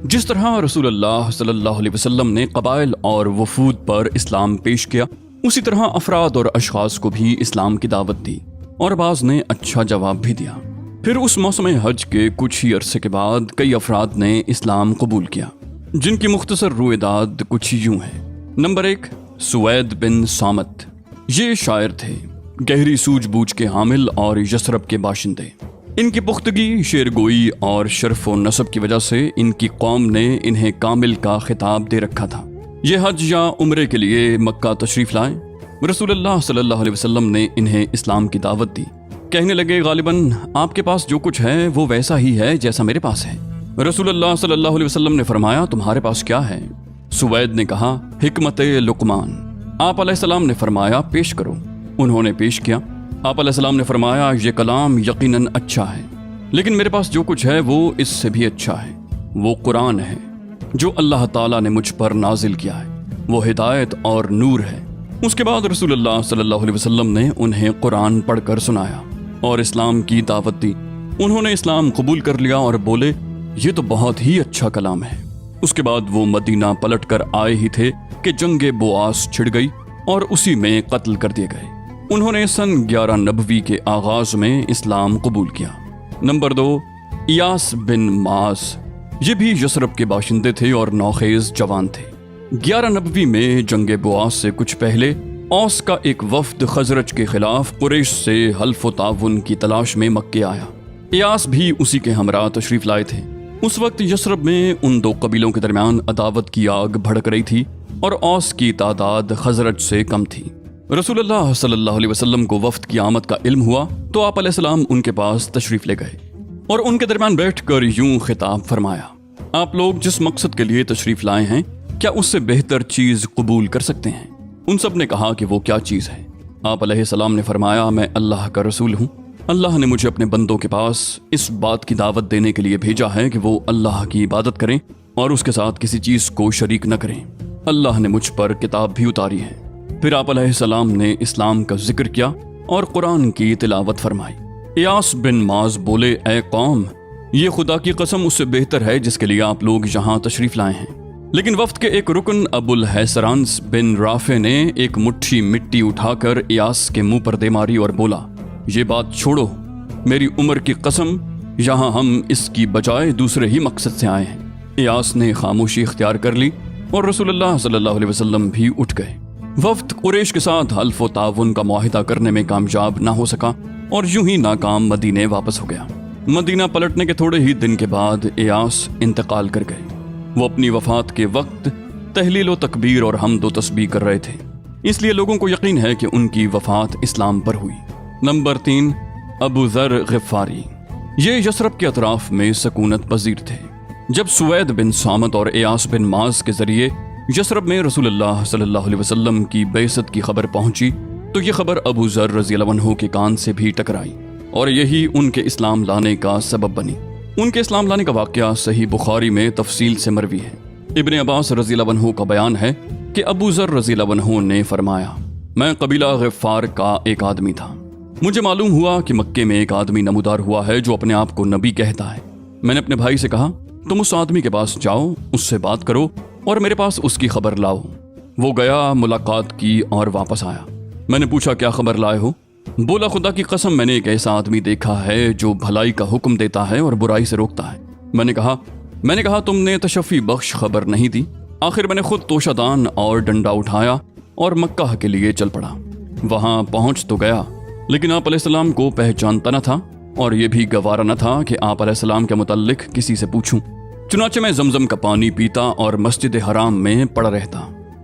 جس طرح رسول اللہ صلی اللہ علیہ وسلم نے قبائل اور وفود پر اسلام پیش کیا، اسی طرح افراد اور اشخاص کو بھی اسلام کی دعوت دی اور بعض نے اچھا جواب بھی دیا۔ پھر اس موسم حج کے کچھ ہی عرصے کے بعد کئی افراد نے اسلام قبول کیا، جن کی مختصر رویداد کچھ یوں ہے۔ نمبر 1، سوید بن صامت۔ یہ شاعر تھے، گہری سوجھ بوجھ کے حامل اور یثرب کے باشندے۔ ان کی پختگی، شعر گوئی اور شرف و نسب کی وجہ سے ان کی قوم نے انہیں کامل کا خطاب دے رکھا تھا۔ یہ حج یا عمرے کے لیے مکہ تشریف لائے۔ رسول اللہ صلی اللہ علیہ وسلم نے انہیں اسلام کی دعوت دی۔ کہنے لگے، غالباً آپ کے پاس جو کچھ ہے وہ ویسا ہی ہے جیسا میرے پاس ہے۔ رسول اللہ صلی اللہ علیہ وسلم نے فرمایا، تمہارے پاس کیا ہے؟ سوید نے کہا، حکمت لقمان۔ آپ علیہ السلام نے فرمایا، پیش کرو۔ انہوں نے پیش کیا۔ آپ علیہ السلام نے فرمایا، یہ کلام یقیناً اچھا ہے، لیکن میرے پاس جو کچھ ہے وہ اس سے بھی اچھا ہے۔ وہ قرآن ہے جو اللہ تعالیٰ نے مجھ پر نازل کیا ہے، وہ ہدایت اور نور ہے۔ اس کے بعد رسول اللہ صلی اللہ علیہ وسلم نے انہیں قرآن پڑھ کر سنایا اور اسلام کی دعوت دی۔ انہوں نے اسلام قبول کر لیا اور بولے، یہ تو بہت ہی اچھا کلام ہے۔ اس کے بعد وہ مدینہ پلٹ کر آئے ہی تھے کہ جنگ بواس چھڑ گئی اور اسی میں قتل کر دیے گئے۔ انہوں نے سن 11 نبوی کے آغاز میں اسلام قبول کیا۔ نمبر 2، ایاس بن معاذ۔ یہ بھی یثرب کے باشندے تھے اور نوخیز جوان تھے۔ 11 نبوی میں جنگ بواس سے کچھ پہلے اوس کا ایک وفد خزرج کے خلاف قریش سے حلف و تعاون کی تلاش میں مکے آیا۔ ایاس بھی اسی کے ہمراہ تشریف لائے تھے۔ اس وقت یثرب میں ان دو قبیلوں کے درمیان عداوت کی آگ بھڑک رہی تھی اور اوس کی تعداد خزرج سے کم تھی۔ رسول اللہ صلی اللہ علیہ وسلم کو وفد کی آمد کا علم ہوا تو آپ علیہ السلام ان کے پاس تشریف لے گئے اور ان کے درمیان بیٹھ کر یوں خطاب فرمایا، آپ لوگ جس مقصد کے لیے تشریف لائے ہیں، کیا اس سے بہتر چیز قبول کر سکتے ہیں؟ ان سب نے کہا کہ وہ کیا چیز ہے؟ آپ علیہ السلام نے فرمایا، میں اللہ کا رسول ہوں۔ اللہ نے مجھے اپنے بندوں کے پاس اس بات کی دعوت دینے کے لیے بھیجا ہے کہ وہ اللہ کی عبادت کریں اور اس کے ساتھ کسی چیز کو شریک نہ کریں۔ اللہ نے مجھ پر کتاب بھی اتاری ہے۔ پھر آپ علیہ السلام نے اسلام کا ذکر کیا اور قرآن کی تلاوت فرمائی۔ ایاس بن معاذ بولے، اے قوم، یہ خدا کی قسم اس سے بہتر ہے جس کے لیے آپ لوگ یہاں تشریف لائے ہیں۔ لیکن وفد کے ایک رکن ابو الحیسرانس بن رافع نے ایک مٹھی مٹی اٹھا کر ایاس کے منہ پر دے ماری اور بولا، یہ بات چھوڑو، میری عمر کی قسم، یہاں ہم اس کی بجائے دوسرے ہی مقصد سے آئے ہیں۔ ایاس نے خاموشی اختیار کر لی اور رسول اللہ صلی اللہ علیہ وسلم بھی اٹھ گئے۔ وفد قریش کے ساتھ حلف و تعاون کا معاہدہ کرنے میں کامیاب نہ ہو سکا اور یوں ہی ناکام مدینے واپس ہو گیا۔ مدینہ پلٹنے کے تھوڑے ہی دن کے بعد ایاس انتقال کر گئے۔ وہ اپنی وفات کے وقت تہلیل و تکبیر اور حمد و تسبیح کر رہے تھے، اس لیے لوگوں کو یقین ہے کہ ان کی وفات اسلام پر ہوئی۔ نمبر 3، ابو ذر غفاری۔ یہ یثرب کے اطراف میں سکونت پذیر تھے۔ جب سوید بن صامت اور ایاس بن معاذ کے ذریعے یثرب میں رسول اللہ صلی اللہ علیہ وسلم کی بعثت کی خبر پہنچی تو یہ خبر ابو ذر رضی اللہ عنہ کے کان سے بھی ٹکرائی اور یہی ان کے اسلام لانے کا سبب بنی۔ ان کے اسلام لانے کا واقعہ صحیح بخاری میں تفصیل سے مروی ہے۔ ابن عباس رضی اللہ عنہ کا بیان ہے کہ ابو ذر رضی اللہ عنہ نے فرمایا، میں قبیلہ غفار کا ایک آدمی تھا۔ مجھے معلوم ہوا کہ مکے میں ایک آدمی نمودار ہوا ہے جو اپنے آپ کو نبی کہتا ہے۔ میں نے اپنے بھائی سے کہا، تم اس آدمی کے پاس جاؤ، اس سے بات کرو اور میرے پاس اس کی خبر لاؤ۔ وہ گیا، ملاقات کی اور واپس آیا۔ میں نے پوچھا، کیا خبر لائے ہو؟ بولا، خدا کی قسم، میں نے ایک ایسا آدمی دیکھا ہے جو بھلائی کا حکم دیتا ہے اور برائی سے روکتا ہے۔ میں نے کہا تم نے تشفی بخش خبر نہیں دی۔ آخر میں نے خود توشہ دان اور ڈنڈا اٹھایا اور مکہ کے لیے چل پڑا۔ وہاں پہنچ تو گیا، لیکن آپ علیہ السلام کو پہچانتا نہ تھا اور یہ بھی گوارا نہ تھا کہ آپ علیہ السلام کے متعلق کسی سے پوچھوں۔ چنانچہ میں زمزم کا پانی پیتا اور مسجد حرام میں پڑا رہتا۔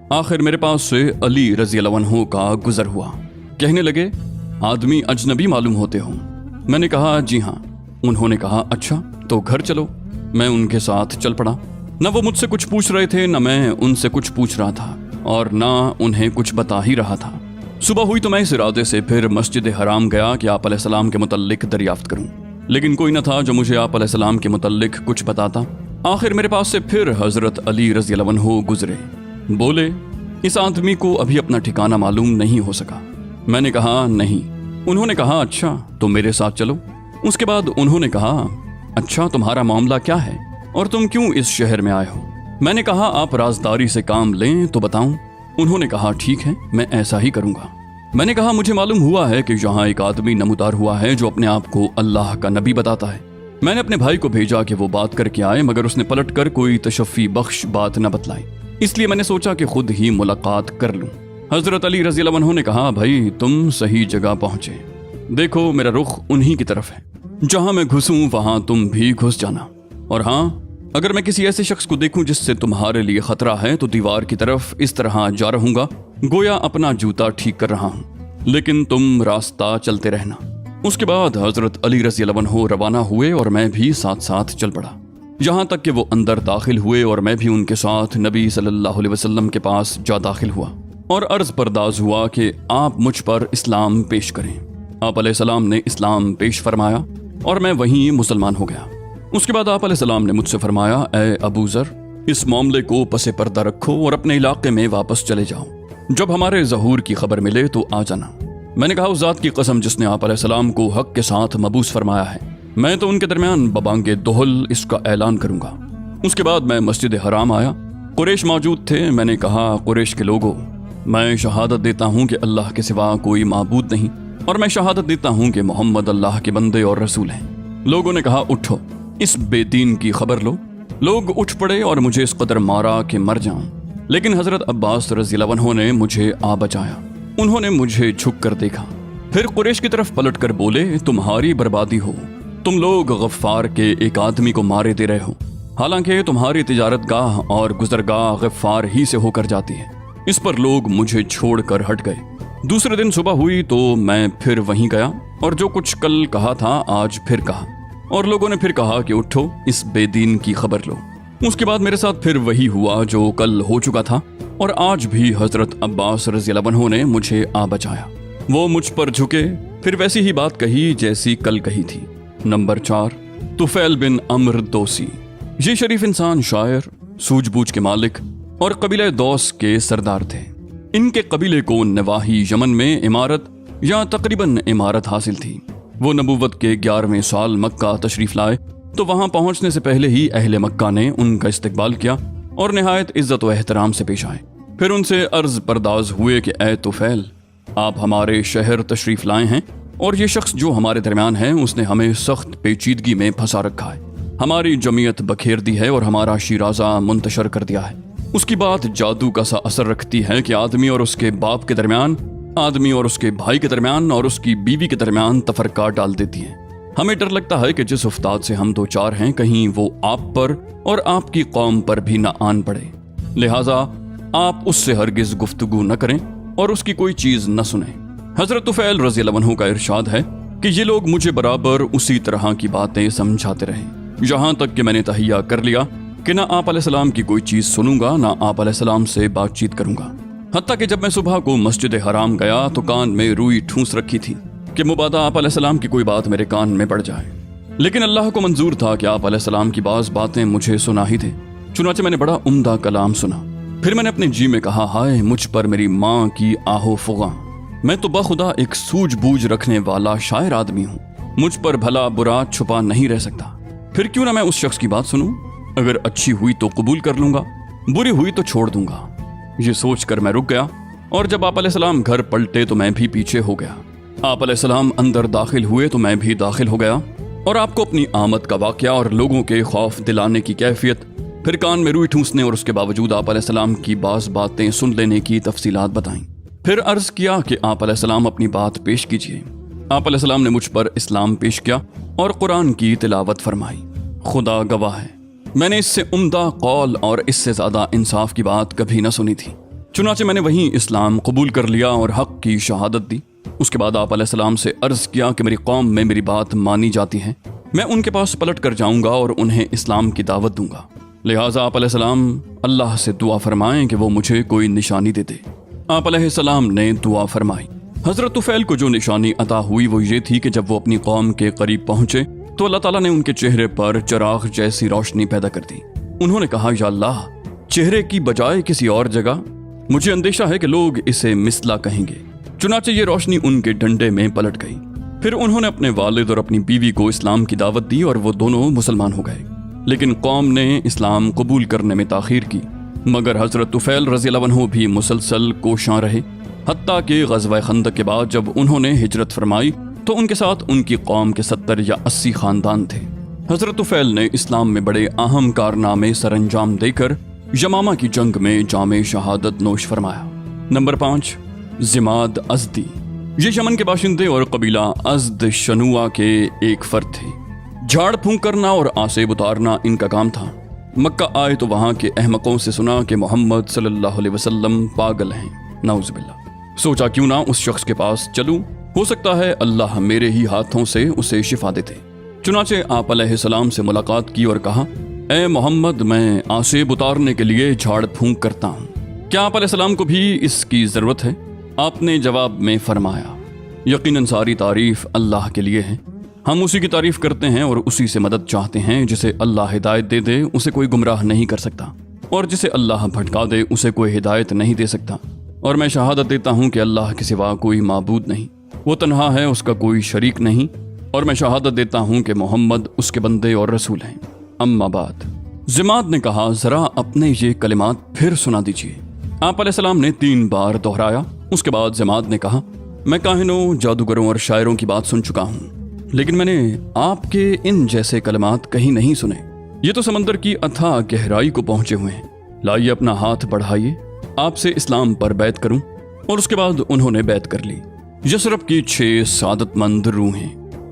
آخر میرے پاس سے علی رضی اللہ عنہ کا گزر ہوا۔ کہنے لگے، آدمی اجنبی معلوم ہوتے ہوں۔ میں نے کہا، جی ہاں۔ انہوں نے کہا، اچھا تو گھر چلو۔ میں ان کے ساتھ چل پڑا۔ نہ وہ مجھ سے کچھ پوچھ رہے تھے، نہ میں ان سے کچھ پوچھ رہا تھا اور نہ انہیں کچھ بتا ہی رہا تھا۔ صبح ہوئی تو میں اس ارادے سے پھر مسجد حرام گیا کہ آپ علیہ السلام کے متعلق دریافت کروں، لیکن کوئی نہ تھا جو مجھے آپ علیہ السلام کے متعلق کچھ بتاتا۔ آخر میرے پاس سے پھر حضرت علی رضی اللہ عنہ گزرے۔ بولے، اس آدمی کو ابھی اپنا ٹھکانہ معلوم نہیں ہو سکا۔ میں نے کہا، نہیں۔ انہوں نے کہا، اچھا تو میرے ساتھ چلو۔ اس کے بعد انہوں نے کہا، اچھا تمہارا معاملہ کیا ہے؟ اور تم کیوں اس شہر میں آئے ہو؟ میں نے کہا آپ رازداری سے کام لیں تو بتاؤں۔ انہوں نے کہا ٹھیک ہے، میں ایسا ہی کروں گا۔ میں نے کہا مجھے معلوم ہوا ہے کہ یہاں ایک آدمی نمودار ہوا ہے جو اپنے آپ کو اللہ کا نبی بتاتا ہے۔ میں نے اپنے بھائی کو بھیجا کہ وہ بات کر کے آئے، مگر اس نے پلٹ کر کوئی تشفی بخش بات نہ بتلائی، اس لیے میں نے سوچا کہ خود ہی ملاقات کر لوں۔ حضرت علی رضی اللہ عنہ نے کہا بھائی تم صحیح جگہ پہنچے، دیکھو میرا رخ انہی کی طرف ہے، جہاں میں گھسوں وہاں تم بھی گھس جانا، اور ہاں اگر میں کسی ایسے شخص کو دیکھوں جس سے تمہارے لیے خطرہ ہے تو دیوار کی طرف اس طرح جا رہوں گا گویا اپنا جوتا ٹھیک کر رہا ہوں، لیکن تم راستہ چلتے رہنا۔ اس کے بعد حضرت علی رضی اللہ عنہ روانہ ہوئے اور میں بھی ساتھ ساتھ چل پڑا، یہاں تک کہ وہ اندر داخل ہوئے اور میں بھی ان کے ساتھ نبی صلی اللہ علیہ وسلم کے پاس جا داخل ہوا اور عرض پرداز ہوا کہ آپ مجھ پر اسلام پیش کریں۔ آپ علیہ السلام نے اسلام پیش فرمایا اور میں وہیں مسلمان ہو گیا۔ اس کے بعد آپ علیہ السلام نے مجھ سے فرمایا اے ابو ذر، اس معاملے کو پس پردہ رکھو اور اپنے علاقے میں واپس چلے جاؤ، جب ہمارے ظہور کی خبر ملے تو آ جانا۔ میں نے کہا اس ذات کی قسم جس نے آپ علیہ السلام کو حق کے ساتھ مبعوث فرمایا ہے، میں تو ان کے درمیان ببانگ دہل اس کا اعلان کروں گا۔ اس کے بعد میں مسجد حرام آیا، قریش موجود تھے۔ میں نے کہا قریش کے لوگوں، میں شہادت دیتا ہوں کہ اللہ کے سوا کوئی معبود نہیں، اور میں شہادت دیتا ہوں کہ محمد اللہ کے بندے اور رسول ہیں۔ لوگوں نے کہا اٹھو، اس بے دین کی خبر لو۔ لوگ اٹھ پڑے اور مجھے اس قدر مارا کہ مر جاؤں، لیکن حضرت عباس رضی اللہ عنہ نے مجھے آ بچایا۔ انہوں نے مجھے جھک کر دیکھا، پھر قریش کی طرف پلٹ کر بولے تمہاری بربادی ہو، تم لوگ غفار کے ایک آدمی کو مارے دے رہے ہو، حالانکہ تمہاری تجارت گاہ اور گزرگاہ غفار ہی سے ہو کر جاتی ہے۔ اس پر لوگ مجھے چھوڑ کر ہٹ گئے۔ دوسرے دن صبح ہوئی تو میں پھر وہیں گیا اور جو کچھ کل کہا تھا آج پھر کہا، اور لوگوں نے پھر کہا کہ اٹھو اس بے دین کی خبر لو۔ اس کے بعد میرے ساتھ پھر وہی ہوا جو کل ہو چکا تھا، اور آج بھی حضرت عباس رضی اللہ عنہ نے مجھے آ بچایا۔ وہ مجھ پر جھکے، پھر ویسی ہی بات کہی جیسی کل کہی تھی۔ نمبر 4، طفیل بن عمرو دوسی۔ یہ شریف انسان شاعر، سوجھ بوجھ کے مالک اور قبیلہ دوس کے سردار تھے۔ ان کے قبیلے کو نواحی یمن میں عمارت یا تقریباً عمارت حاصل تھی۔ وہ نبوت کے 11ویں سال مکہ تشریف لائے تو وہاں پہنچنے سے پہلے ہی اہل مکہ نے ان کا استقبال کیا اور نہایت عزت و احترام سے پیش آئے۔ پھر ان سے عرض پرداز ہوئے کہ اے طفیل، آپ ہمارے شہر تشریف لائے ہیں اور یہ شخص جو ہمارے درمیان ہے اس نے ہمیں سخت پیچیدگی میں پھنسا رکھا ہے، ہماری جمعیت بکھیر دی ہے اور ہمارا شیرازہ منتشر کر دیا ہے۔ اس کی بات جادو کا سا اثر رکھتی ہے کہ آدمی اور اس کے باپ کے درمیان، آدمی اور اس کے بھائی کے درمیان اور اس کی بیوی کے درمیان تفرقہ ڈال دیتی ہے۔ ہمیں ڈر لگتا ہے کہ جس افتاد سے ہم دو چار ہیں کہیں وہ آپ پر اور آپ کی قوم پر بھی نہ آن پڑے، لہٰذا آپ اس سے ہرگز گفتگو نہ کریں اور اس کی کوئی چیز نہ سنیں۔ حضرت طفیل رضی اللہ عنہ کا ارشاد ہے کہ یہ لوگ مجھے برابر اسی طرح کی باتیں سمجھاتے رہے، یہاں تک کہ میں نے تہیہ کر لیا کہ نہ آپ علیہ السلام کی کوئی چیز سنوں گا نہ آپ علیہ السلام سے بات چیت کروں گا۔ حتیٰ کہ جب میں صبح کو مسجد حرام گیا تو کان میں روئی ٹھونس رکھی تھی کہ مبادا آپ علیہ السلام کی کوئی بات میرے کان میں پڑ جائے، لیکن اللہ کو منظور تھا کہ آپ علیہ السلام کی بعض باتیں مجھے سنا ہی دے، چنانچہ میں نے بڑا عمدہ کلام سنا۔ پھر میں نے اپنے جی میں کہا ہائے مجھ پر میری ماں کی آہو فغاں، میں تو بخدا ایک سوجھ بوجھ رکھنے والا شاعر آدمی ہوں، مجھ پر بھلا برا چھپا نہیں رہ سکتا، پھر کیوں نہ میں اس شخص کی بات سنوں؟ اگر اچھی ہوئی تو قبول کر لوں گا، بری ہوئی تو چھوڑ دوں گا۔ یہ سوچ کر میں رک گیا، اور جب آپ علیہ السلام گھر پلٹے تو میں بھی پیچھے ہو گیا۔ آپ علیہ السلام اندر داخل ہوئے تو میں بھی داخل ہو گیا، اور آپ کو اپنی آمد کا واقعہ اور لوگوں کے خوف دلانے کی کیفیت، پھر کان میں روئی ٹھونسنے اور اس کے باوجود آپ علیہ السلام کی بعض باتیں سن لینے کی تفصیلات بتائیں۔ پھر عرض کیا کہ آپ علیہ السلام اپنی بات پیش کیجیے۔ آپ علیہ السلام نے مجھ پر اسلام پیش کیا اور قرآن کی تلاوت فرمائی۔ خدا گواہ ہے، میں نے اس سے عمدہ قول اور اس سے زیادہ انصاف کی بات کبھی نہ سنی تھی، چنانچہ میں نے وہیں اسلام قبول کر لیا اور حق کی شہادت دی۔ اس کے بعد آپ علیہ السلام سے عرض کیا کہ میری قوم میں میری بات مانی جاتی ہے، میں ان کے پاس پلٹ کر جاؤں گا اور انہیں اسلام کی دعوت دوں گا، لہٰذا آپ علیہ السلام اللہ سے دعا فرمائیں کہ وہ مجھے کوئی نشانی دے دے۔ آپ علیہ السلام نے دعا فرمائی۔ حضرت طفیل کو جو نشانی عطا ہوئی وہ یہ تھی کہ جب وہ اپنی قوم کے قریب پہنچے تو اللہ تعالیٰ نے ان کے چہرے پر چراغ جیسی روشنی پیدا کر دی۔ انہوں نے کہا یا اللہ، چہرے کی بجائے کسی اور جگہ، مجھے اندیشہ ہے کہ لوگ اسے مثلا کہیں گے۔ چنانچہ یہ روشنی ان کے ڈنڈے میں پلٹ گئی۔ پھر انہوں نے اپنے والد اور اپنی بیوی کو اسلام کی دعوت دی اور وہ دونوں مسلمان ہو گئے۔ لیکن قوم نے اسلام قبول کرنے میں تاخیر کی، مگر حضرت طفیل رضی اللہ عنہ بھی مسلسل کوشاں رہے، حتیٰ کہ غزوہ خندق کے بعد جب انہوں نے ہجرت فرمائی تو ان کے ساتھ ان کی قوم کے 70 یا 80 خاندان تھے۔ حضرت طفیل نے اسلام میں بڑے اہم کارنامے سر انجام دے کر یمامہ کی جنگ میں جام شہادت نوش فرمایا۔ نمبر 5، زماد ازدی۔ یہ یمن کے باشندے اور قبیلہ ازد شنوع کے ایک فرد تھے۔ جھاڑ پھونک کرنا اور آسیب اتارنا ان کا کام تھا۔ مکہ آئے تو وہاں کے احمقوں سے سنا کہ محمد صلی اللہ علیہ وسلم پاگل ہیں، نعوذ باللہ۔ سوچا کیوں نہ اس شخص کے پاس چلوں، ہو سکتا ہے اللہ میرے ہی ہاتھوں سے اسے شفا دیتے۔ چنانچہ آپ علیہ السلام سے ملاقات کی اور کہا، اے محمد، میں آسیب اتارنے کے لیے جھاڑ پھونک کرتا ہوں، کیا آپ علیہ السلام کو بھی اس کی ضرورت ہے؟ آپ نے جواب میں فرمایا، یقیناً ساری تعریف اللہ کے لیے ہے، ہم اسی کی تعریف کرتے ہیں اور اسی سے مدد چاہتے ہیں۔ جسے اللہ ہدایت دے دے اسے کوئی گمراہ نہیں کر سکتا، اور جسے اللہ بھٹکا دے اسے کوئی ہدایت نہیں دے سکتا، اور میں شہادت دیتا ہوں کہ اللہ کے سوا کوئی معبود نہیں، وہ تنہا ہے، اس کا کوئی شریک نہیں، اور میں شہادت دیتا ہوں کہ محمد اس کے بندے اور رسول ہیں۔ اما بعد، زماد نے کہا، ذرا اپنے یہ کلمات پھر سنا دیجیے۔ آپ علیہ السلام نے 3 بار دہرایا۔ اس کے بعد زماد نے کہا، میں کاہنوں، جادوگروں اور شاعروں کی بات سن چکا ہوں، لیکن میں نے آپ کے ان جیسے کلمات کہیں نہیں سنے۔ یہ تو سمندر کی اتھاہ گہرائی کو پہنچے ہوئے ہیں۔ لائیے اپنا ہاتھ بڑھائیے، آپ سے اسلام پر بیعت کروں۔ اور اس کے بعد انہوں نے بیعت کر لی۔ یثرب کی 6 سعادت مند روحیں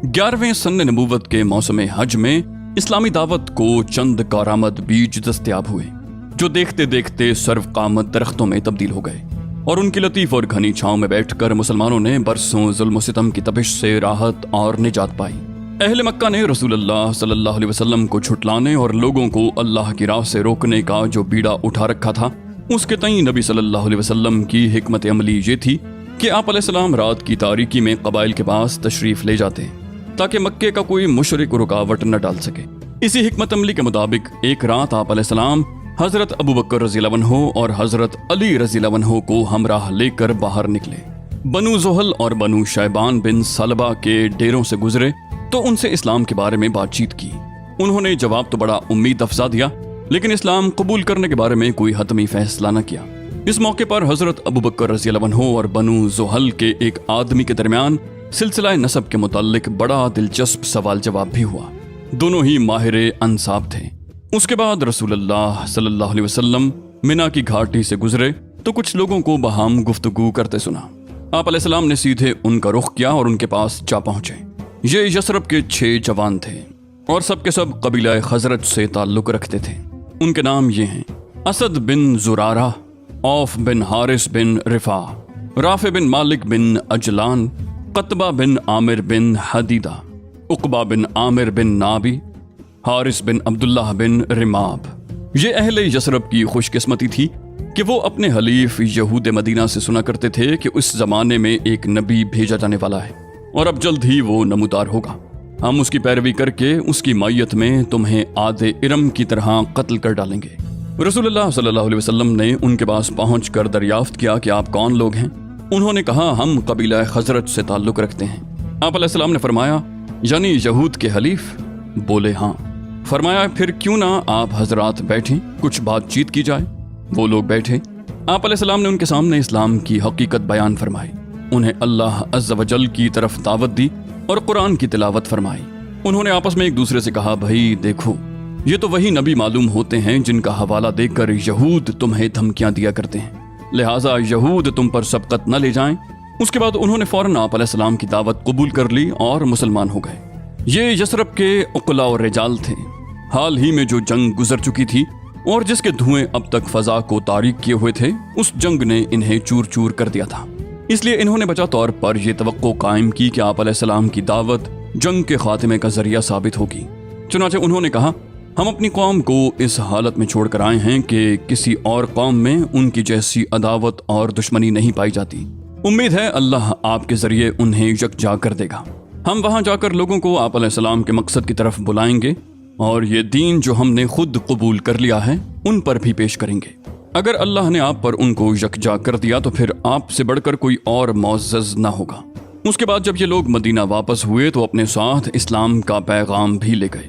11ویں سن نبوت کے موسم حج میں اسلامی دعوت کو چند کارآمد بیج دستیاب ہوئے، جو دیکھتے دیکھتے سرو قامت درختوں میں تبدیل ہو گئے، اور ان کی لطیف اور گھنی چھاؤں میں بیٹھ کر مسلمانوں نے برسوں ظلم و ستم کی تپش سے راحت اور نجات پائی۔ اہل مکہ نے رسول اللہ صلی اللہ علیہ وسلم کو جھٹلانے اور لوگوں کو اللہ کی راہ سے روکنے کا جو بیڑا اٹھا رکھا تھا، اس کے تئیں نبی صلی اللہ علیہ وسلم کی حکمت عملی یہ تھی کہ آپ علیہ السلام رات کی تاریکی میں قبائل کے پاس تشریف لے جاتے تاکہ مکے کا کوئی مشرک رکاوٹ نہ ڈال سکے۔ اسی حکمت عملی کے مطابق ایک رات آپ علیہ السلام حضرت ابو بکر رضی اللہ عنہ اور حضرت علی رضی اللہ عنہ کو ہمراہ لے کر باہر نکلے۔ بنو زحل اور بنو شیبان بن سلبہ کے ڈیروں سے گزرے تو ان سے اسلام کے بارے میں بات چیت کی۔ انہوں نے جواب تو بڑا امید افزا دیا، لیکن اسلام قبول کرنے کے بارے میں کوئی حتمی فیصلہ نہ کیا۔ اس موقع پر حضرت ابو بکر رضی اللہ عنہ اور بنو زحل کے ایک آدمی کے درمیان سلسلہ نسب کے متعلق بڑا دلچسپ سوال جواب بھی ہوا۔ دونوں ہی ماہر انساب تھے۔ اس کے بعد رسول اللہ صلی اللہ علیہ وسلم منا کی گھاٹی سے گزرے تو کچھ لوگوں کو باہم گفتگو کرتے سنا۔ آپ علیہ السلام نے سیدھے ان کا رخ کیا اور ان کے پاس جا پہنچے۔ یہ یثرب کے 6 جوان تھے اور سب کے سب قبیلہ خزرج سے تعلق رکھتے تھے۔ ان کے نام یہ ہیں: اسد بن زرارہ، اوف بن حارث بن رفا، رافع بن مالک بن اجلان، قطبہ بن عامر بن حدیدہ، عقبہ بن عامر بن نابی، حارث بن عبداللہ بن رماب۔ یہ اہل یثرب کی خوش قسمتی تھی کہ وہ اپنے حلیف یہود مدینہ سے سنا کرتے تھے کہ اس زمانے میں ایک نبی بھیجا جانے والا ہے اور اب جلد ہی وہ نمودار ہوگا۔ ہم اس کی پیروی کر کے اس کی مائیت میں تمہیں عاد ارم کی طرح قتل کر ڈالیں گے۔ رسول اللہ صلی اللہ علیہ وسلم نے ان کے پاس پہنچ کر دریافت کیا کہ آپ کون لوگ ہیں؟ انہوں نے کہا، ہم قبیلہ خزرج سے تعلق رکھتے ہیں۔ آپ علیہ السلام نے فرمایا، یعنی یہود کے حلیف؟ بولے ہاں۔ فرمایا، پھر کیوں نہ آپ حضرات بیٹھیں، کچھ بات چیت کی جائے۔ وہ لوگ بیٹھے۔ آپ علیہ السلام نے ان کے سامنے اسلام کی حقیقت بیان فرمائی، انہیں اللہ عز و جل کی طرف دعوت دی اور قرآن کی تلاوت فرمائی۔ انہوں نے آپس میں ایک دوسرے سے کہا، بھائی دیکھو، یہ تو وہی نبی معلوم ہوتے ہیں جن کا حوالہ دے کر یہود تمہیں دھمکیاں دیا کرتے ہیں، لہٰذا یہود تم پر سبقت نہ لے جائیں۔ اس کے بعد انہوں نے فوراً آپ علیہ السلام کی دعوت قبول کر لی اور مسلمان ہو گئے۔ یہ یثرب کے عقلاء اور رجال تھے۔ حال ہی میں جو جنگ گزر چکی تھی اور جس کے دھوئیں اب تک فضا کو تاریک کیے ہوئے تھے، اس جنگ نے انہیں چور چور کر دیا تھا۔ اس لیے انہوں نے بچا طور پر یہ توقع قائم کی کہ آپ علیہ السلام کی دعوت جنگ کے خاتمے کا ذریعہ ثابت ہوگی۔ چنانچہ انہوں نے کہا، ہم اپنی قوم کو اس حالت میں چھوڑ کر آئے ہیں کہ کسی اور قوم میں ان کی جیسی عداوت اور دشمنی نہیں پائی جاتی۔ امید ہے اللہ آپ کے ذریعے انہیں یکجا کر دے گا۔ ہم وہاں جا کر لوگوں کو آپ علیہ السلام کے مقصد کی طرف بلائیں گے اور یہ دین جو ہم نے خود قبول کر لیا ہے ان پر بھی پیش کریں گے۔ اگر اللہ نے آپ پر ان کو یکجا کر دیا تو پھر آپ سے بڑھ کر کوئی اور معزز نہ ہوگا۔ اس کے بعد جب یہ لوگ مدینہ واپس ہوئے تو اپنے ساتھ اسلام کا پیغام بھی لے گئے۔